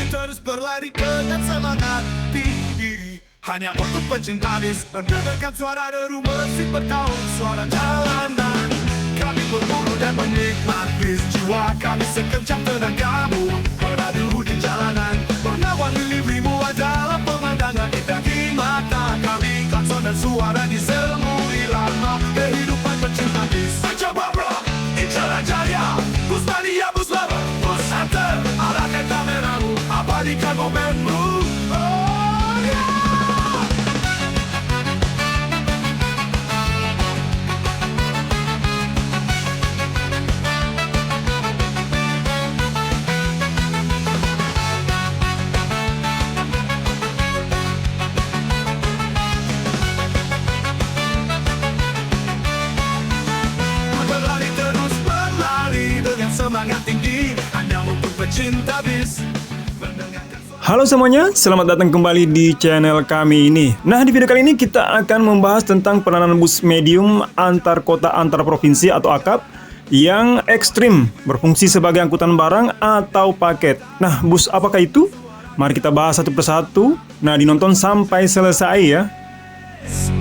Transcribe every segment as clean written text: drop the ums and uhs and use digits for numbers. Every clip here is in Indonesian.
terus berlari dengan semangat tinggi, hanya untuk pecinta bis. Mendengarkan suara deru mesin bertaut, suara jalanan. Kami berburu dan menikmati bis. Jiwa kami sekencang tenagamu, beradu di jalanan. Warna-warni librimu adalah pemandangan indah di mata kami. Klakson dan suara diesel lama kehidupan pecinta bis. Coba bro, Injalan Jaya, bus mania, bus lover, bus hunter. Arahkan kameramu, abadikan momenmu. Oh yeah. Semangat tinggi, hanya untuk pecinta bis. Halo semuanya, selamat datang kembali di channel kami ini. Nah, di video kali ini kita akan membahas tentang peranan bus medium antar kota antar provinsi atau AKAP yang ekstrim, berfungsi sebagai angkutan barang atau paket. Nah, bus apakah itu? Mari kita bahas satu persatu. Nah, dinonton sampai selesai ya.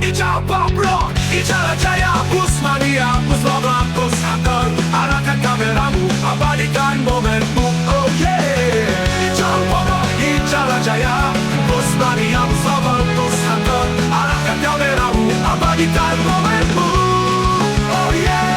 Coba bro, Injalan Jaya, bus mania, bus lover, bus hunter. Arahkan kameramu, abadikan momenmu. Oh yeah. Coba bro, Injalan Jaya, bus mania, bus lover, bus hunter. Arahkan kameramu, abadikan momenmu. Oh yeah.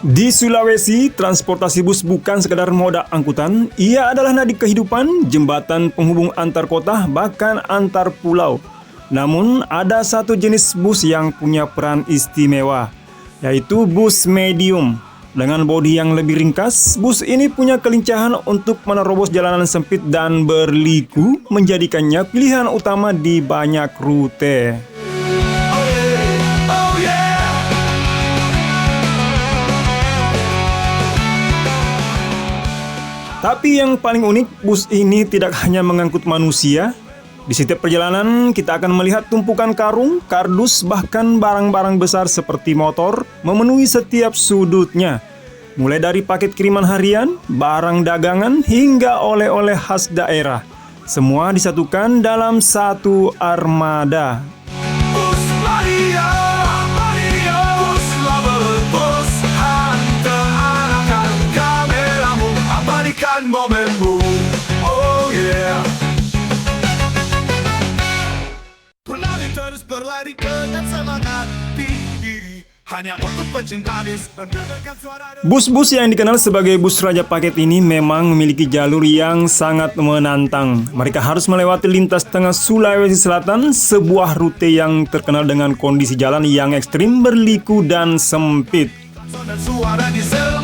Di Sulawesi, transportasi bus bukan sekedar moda angkutan, ia adalah nadi kehidupan, jembatan penghubung antar kota, bahkan antar pulau. Namun, ada satu jenis bus yang punya peran istimewa, yaitu bus medium. Dengan bodi yang lebih ringkas, bus ini punya kelincahan untuk menerobos jalanan sempit dan berliku, menjadikannya pilihan utama di banyak rute. Tapi yang paling unik, bus ini tidak hanya mengangkut manusia. Di setiap perjalanan, kita akan melihat tumpukan karung, kardus, bahkan barang-barang besar seperti motor memenuhi setiap sudutnya. Mulai dari paket kiriman harian, barang dagangan, hingga oleh-oleh khas daerah. Semua disatukan dalam satu armada. Bus mania, mania, bus lover, bus hunter. Arahkan kameramu, abadikan momenmu. Oh yeah. Berlari terus berlari dengan semangat tinggi, hanya untuk pecinta bis. Mendengarkan suara deru. Bus-bus yang dikenal sebagai bus raja paket ini memang memiliki jalur yang sangat menantang. Mereka harus melewati lintas tengah Sulawesi Selatan, sebuah rute yang terkenal dengan kondisi jalan yang ekstrim, berliku, dan sempit. Klakson dan suara diesel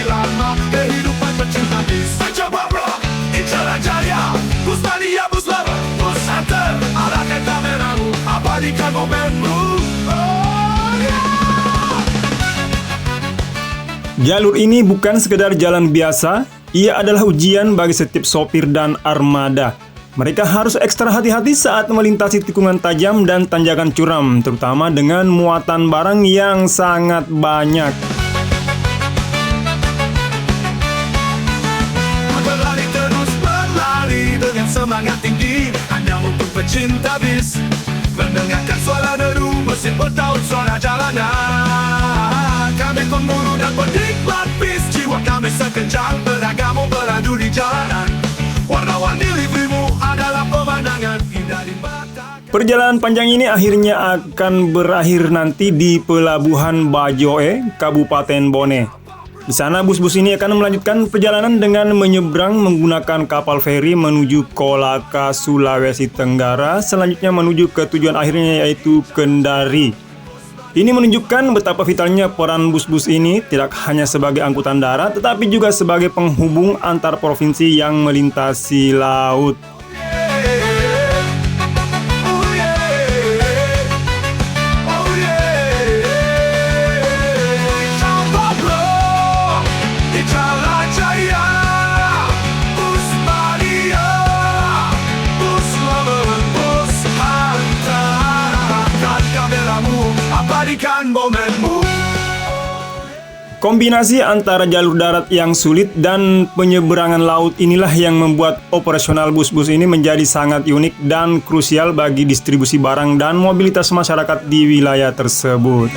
lama kehidupan pecinta bis. Coba bro, Injalan Jaya, bus mania, bus lover, bus hunter. Arahkan kameramu, abadikan momenmu. Oh yeah. Jalur ini bukan sekedar jalan biasa, ia adalah ujian bagi setiap sopir dan armada. Mereka harus ekstra hati-hati saat melintasi tikungan tajam dan tanjakan curam, terutama dengan muatan barang yang sangat banyak. Berlari terus berlari dengan semangat tinggi, hanya untuk pecinta bis. Mendengarkan suara deru mesin bertaut, suara jalanan. Kami pemburu dan penikmat bis. Jiwa kami sekencang tenagamu, beradu di jalanan. Warna-warni librimu adalah pemandangan indah di mata. Perjalanan panjang ini akhirnya akan berakhir nanti di Pelabuhan Bajoe, Kabupaten Bone. Di sana bus-bus ini akan melanjutkan perjalanan dengan menyeberang menggunakan kapal feri menuju Kolaka, Sulawesi Tenggara, selanjutnya menuju ke tujuan akhirnya yaitu Kendari. Ini menunjukkan betapa vitalnya peran bus-bus ini tidak hanya sebagai angkutan darat, tetapi juga sebagai penghubung antar provinsi yang melintasi laut. Kombinasi antara jalur darat yang sulit dan penyeberangan laut inilah yang membuat operasional bus-bus ini menjadi sangat unik dan krusial bagi distribusi barang dan mobilitas masyarakat di wilayah tersebut.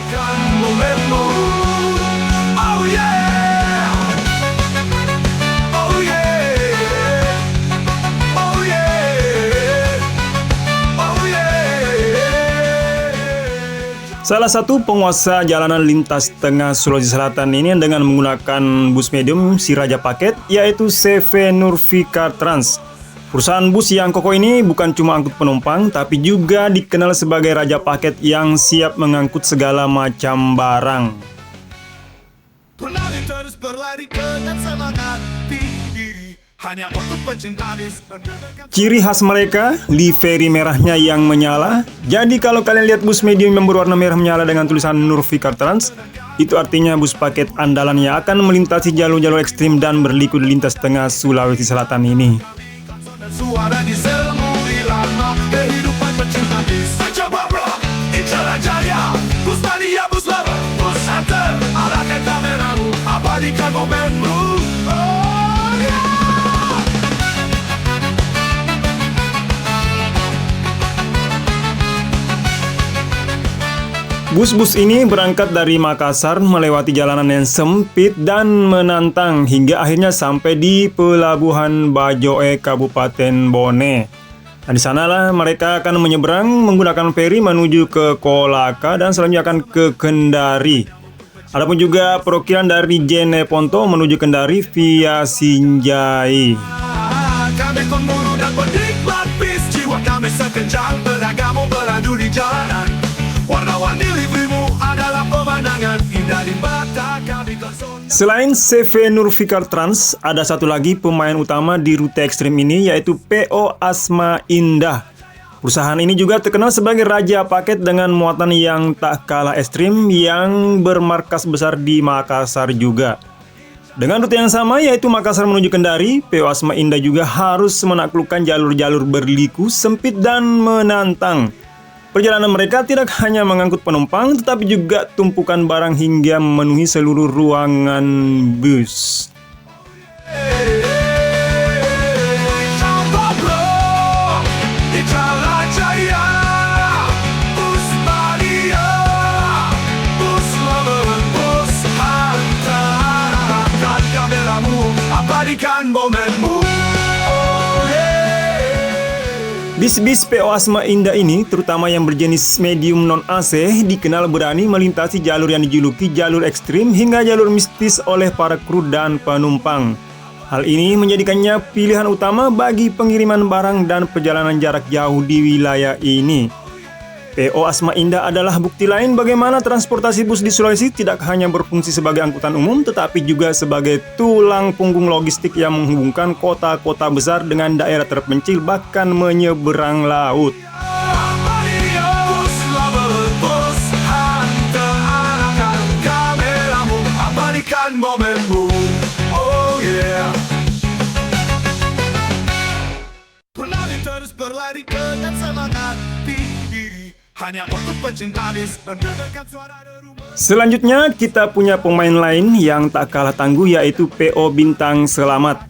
Salah satu penguasa jalanan lintas tengah Sulawesi Selatan ini dengan menggunakan bus medium si Raja Paket, yaitu CV Nurfikar Trans. Perusahaan bus yang kokoh ini bukan cuma angkut penumpang, tapi juga dikenal sebagai Raja Paket yang siap mengangkut segala macam barang. Terus berlari dengan semangat tinggi, hanya untuk pencinta bis. Ciri khas mereka, livery merahnya yang menyala. Jadi kalau kalian lihat bus medium yang berwarna merah menyala dengan tulisan Nurfikar Trans, itu artinya bus paket andalan yang akan melintasi jalur-jalur ekstrim dan berliku di lintas tengah Sulawesi Selatan ini. Suara di selmu irama kehidupan pencinta bis. Coba bro, Incara Jaya, bus mania, bus lover, bus hunter, arahkan kameramu, abadikan momenmu. Oh yeah. Bus-bus ini berangkat dari Makassar melewati jalanan yang sempit dan menantang hingga akhirnya sampai di Pelabuhan Bajoe, Kabupaten Bone. Nah, di sanalah mereka akan menyeberang menggunakan feri menuju ke Kolaka dan selanjutnya akan ke Kendari. Adapun juga perwakilan dari Jeneponto menuju Kendari via Sinjai. Kami pemburu dan penikmat bis, jiwa kami sekencang beragam beradu di jalanan. Warna-warni liverymu adalah pemandangan indah di mata kami tersontak. Selain CV Nurfikar Trans, ada satu lagi pemain utama di rute ekstrim ini, yaitu PO Asma Indah. Perusahaan ini juga terkenal sebagai Raja Paket dengan muatan yang tak kalah ekstrim yang bermarkas besar di Makassar juga. Dengan rute yang sama, yaitu Makassar menuju Kendari, PO Asma Indah juga harus menaklukkan jalur-jalur berliku, sempit dan menantang. Perjalanan mereka tidak hanya mengangkut penumpang, tetapi juga tumpukan barang hingga memenuhi seluruh ruangan bus. Coba bro, Incara Jaya, bus mania, bus lover, bus hunter, arahkan kameramu, abadikan momenmu. Bis-bis PO Asma Indah ini, terutama yang berjenis medium non-AC, dikenal berani melintasi jalur yang dijuluki jalur ekstrim hingga jalur mistis oleh para kru dan penumpang. Hal ini menjadikannya pilihan utama bagi pengiriman barang dan perjalanan jarak jauh di wilayah ini. PO Asma Indah adalah bukti lain bagaimana transportasi bus di Sulawesi tidak hanya berfungsi sebagai angkutan umum, tetapi juga sebagai tulang punggung logistik yang menghubungkan kota-kota besar dengan daerah terpencil bahkan menyeberang laut. Bus lover, bus hunter, arahkan kameramu, abadikan momenmu. Oh yeah. Berlari terus berlari dengan semangat tinggi, hanya untuk pencinta bis mendengarkan suara deru. Selanjutnya kita punya pemain lain yang tak kalah tangguh, yaitu PO Bintang Selamat.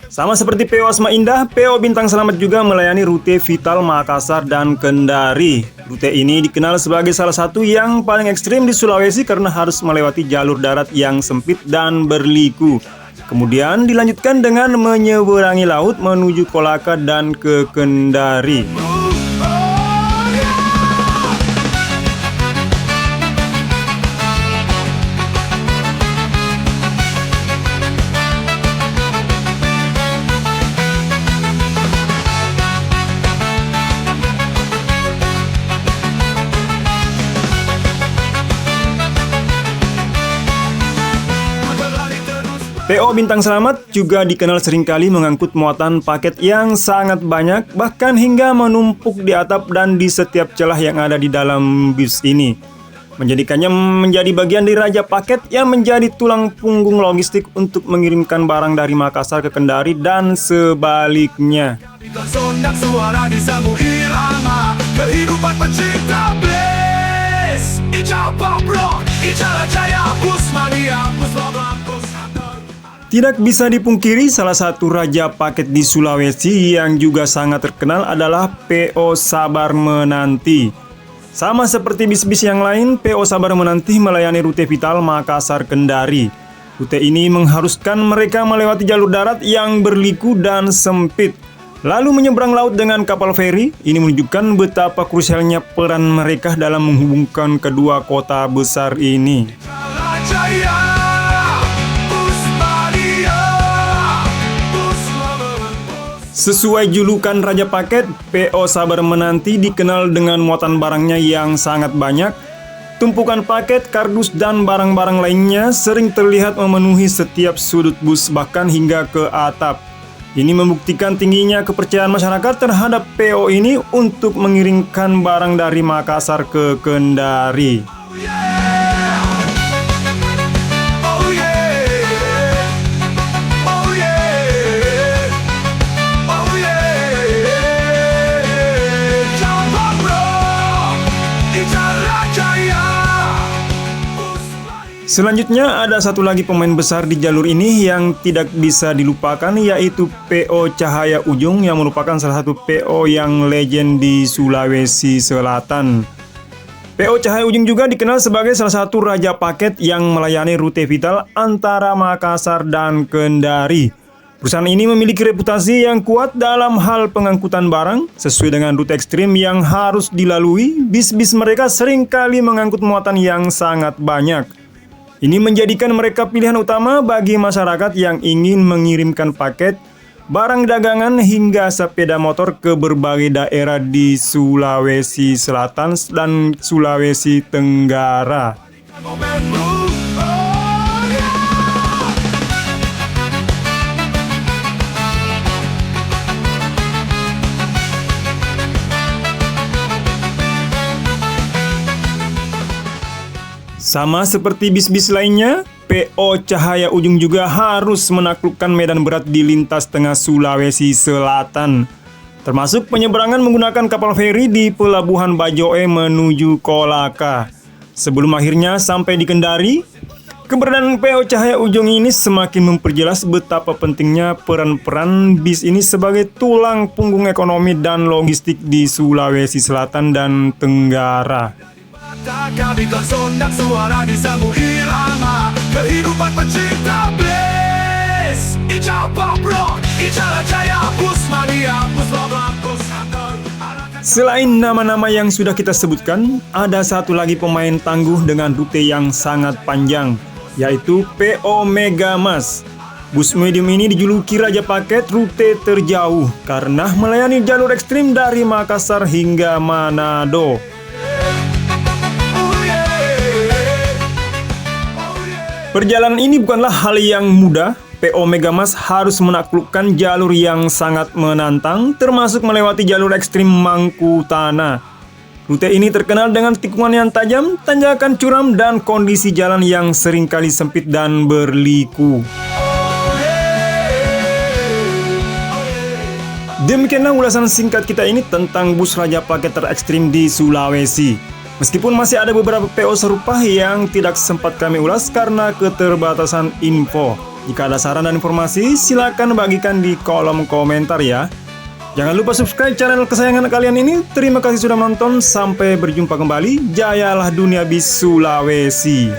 Sama seperti PO Asma Indah, PO Bintang Selamat juga melayani rute vital Makassar dan Kendari. Rute ini dikenal sebagai salah satu yang paling ekstrim di Sulawesi karena harus melewati jalur darat yang sempit dan berliku. Kemudian dilanjutkan dengan menyeberangi laut menuju Kolaka dan ke Kendari. PO Bintang Selamat juga dikenal seringkali mengangkut muatan paket yang sangat banyak, bahkan hingga menumpuk di atap dan di setiap celah yang ada di dalam bus ini. Menjadikannya menjadi bagian dari Raja Paket yang menjadi tulang punggung logistik untuk mengirimkan barang dari Makassar ke Kendari dan sebaliknya. Tersontak suara di samu irama kehidupan pencinta bis. Coba bro, Icara Jaya, bus mania, bus lobang, bus hunter. Tidak bisa dipungkiri, salah satu raja paket di Sulawesi yang juga sangat terkenal adalah PO Sabar Menanti. Sama seperti bis-bis yang lain, PO Sabar Menanti melayani rute vital Makassar Kendari. Rute ini mengharuskan mereka melewati jalur darat yang berliku dan sempit, lalu menyeberang laut dengan kapal feri. Ini menunjukkan betapa krusialnya peran mereka dalam menghubungkan kedua kota besar ini. Icara Jaya, bus mania, bus lobang, bus. Sesuai julukan Raja Paket, PO Sabar Menanti dikenal dengan muatan barangnya yang sangat banyak. Tumpukan paket, kardus, dan barang-barang lainnya sering terlihat memenuhi setiap sudut bus, bahkan hingga ke atap. Ini membuktikan tingginya kepercayaan masyarakat terhadap PO ini untuk mengirimkan barang dari Makassar ke Kendari. Oh yeah, oh yeah, oh yeah, oh yeah. Coba bro, Icara Jaya, bus mania. Selanjutnya ada satu lagi pemain besar di jalur ini yang tidak bisa dilupakan, yaitu PO Cahaya Ujung yang merupakan salah satu PO yang legend di Sulawesi Selatan. PO Cahaya Ujung juga dikenal sebagai salah satu raja paket yang melayani rute vital antara Makassar dan Kendari. Perusahaan ini memiliki reputasi yang kuat dalam hal pengangkutan barang. Sesuai dengan rute ekstrim yang harus dilalui, bis-bis mereka seringkali mengangkut muatan yang sangat banyak. Ini menjadikan mereka pilihan utama bagi masyarakat yang ingin mengirimkan paket, barang dagangan, hingga sepeda motor ke berbagai daerah di Sulawesi Selatan dan Sulawesi Tenggara. Momen blue, oh yeah. Sama seperti bis-bis lainnya, PO Cahaya Ujung juga harus menaklukkan medan berat di lintas tengah Sulawesi Selatan, termasuk penyeberangan menggunakan kapal feri di Pelabuhan Bajoe menuju Kolaka. Sebelum akhirnya sampai di Kendari, keberadaan PO Cahaya Ujung ini semakin memperjelas betapa pentingnya peran-peran bis ini sebagai tulang punggung ekonomi dan logistik di Sulawesi Selatan dan Tenggara. Kami sondak suara di sabu irama kehidupan pecinta bliss. Icara bro, Icara Jaya, bus mania, bus lobang, bus hunter. Selain nama-nama yang sudah kita sebutkan, ada satu lagi pemain tangguh dengan rute yang sangat panjang, yaitu PO Megamas. Bus medium ini dijuluki Raja Paket rute terjauh karena melayani jalur ekstrim dari Makassar hingga Manado. Perjalanan ini bukanlah hal yang mudah. PO Megamas harus menaklukkan jalur yang sangat menantang, termasuk melewati jalur ekstrim Mangkutana. Rute ini terkenal dengan tikungan yang tajam, tanjakan curam, dan kondisi jalan yang seringkali sempit dan berliku. Demikianlah ulasan singkat kita ini tentang bus Raja Paket terekstrim di Sulawesi. Meskipun masih ada beberapa PO serupa yang tidak sempat kami ulas karena keterbatasan info. Jika ada saran dan informasi, silakan bagikan di kolom komentar ya. Jangan lupa subscribe channel kesayangan kalian ini. Terima kasih sudah menonton. Sampai berjumpa kembali. Jayalah dunia bis Sulawesi.